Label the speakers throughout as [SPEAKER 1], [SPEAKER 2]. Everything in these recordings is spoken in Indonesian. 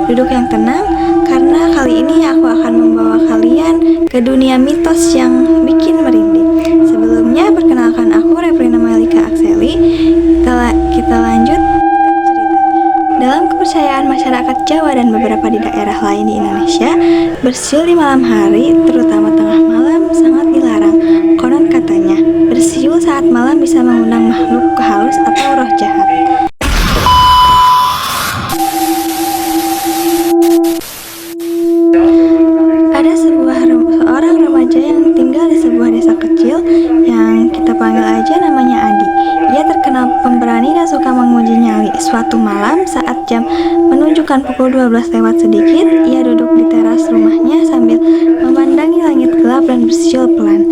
[SPEAKER 1] duduk yang tenang, karena kali ini aku akan membawa kalian ke dunia mitos yang bikin merinding. Sebelumnya, perkenalkan aku Reprina Malika Akseli. Kita lanjut ke ceritanya. Dalam kepercayaan masyarakat Jawa dan beberapa di daerah lain di Indonesia, bersiul di malam hari, terutama tengah malam, sangat dilarang. Konon katanya, bersiul saat malam bisa mengundang makhluk halus atau roh jahat. Ada seorang remaja yang tinggal di sebuah desa kecil yang kita panggil aja namanya Adi. Ia terkenal pemberani dan suka menguji nyali. Suatu malam saat jam menunjukkan pukul 12 lewat sedikit, ia duduk di teras rumahnya sambil memandangi langit gelap dan bersiul pelan.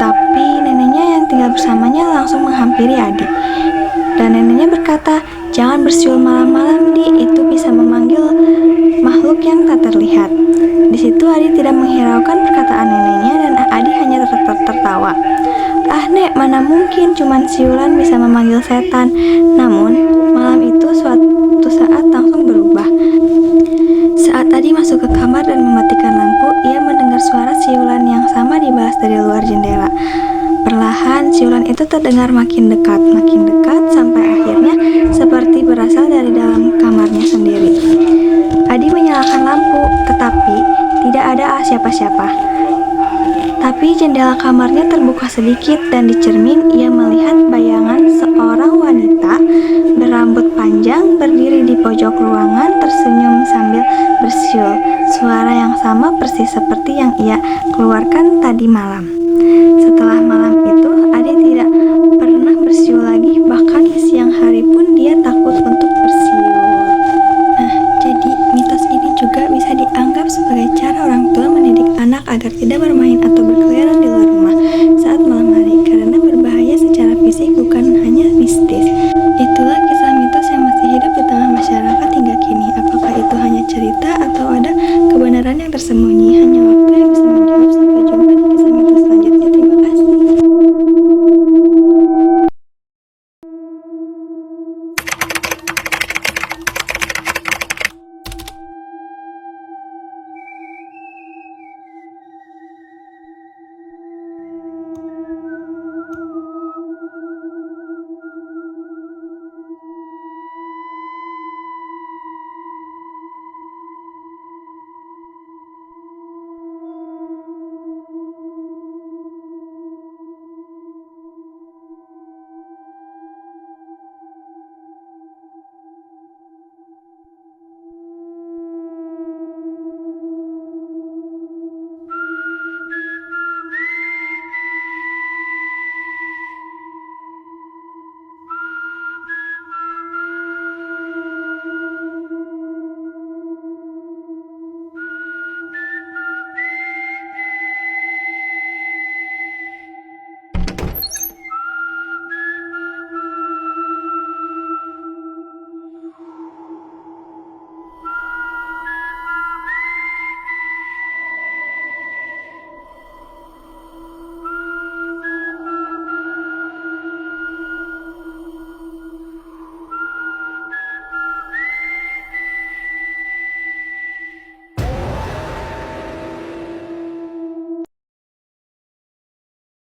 [SPEAKER 1] Tapi neneknya yang tinggal bersamanya langsung menghampiri Adi. Dan neneknya berkata, "Jangan bersiul malam-malam, Di, itu bisa memanggil makhluk yang tak terlihat." Di situ Adi tidak menghiraukan perkataan neneknya dan Adi hanya tertawa. "Ah, Nek, mana mungkin, cuman siulan bisa memanggil setan." Namun, malam itu suatu saat langsung berubah. Saat Adi masuk ke kamar dan mematikan lampu, ia mendengar suara siulan yang sama dibalas dari luar jendela. Perlahan, siulan itu terdengar makin dekat sampai akhirnya seperti berasal dari dalam kamarnya sendiri. Adi menyalakan lampu, tetapi tidak ada siapa-siapa. Tapi jendela kamarnya terbuka sedikit dan di cermin ia melihat bayangan seorang wanita berambut panjang berdiri di pojok ruangan tersenyum sambil bersiul. Suara yang sama persis seperti yang ia keluarkan tadi malam. Setelah malam itu, Adi tidak pernah bersiul lagi, bahkan di siang hari pun dia takut untuk bersiul. Nah, jadi mitos ini juga bisa dianggap sebagai cara orang tua mendidik anak agar tidak bermain atau berkeliaran di luar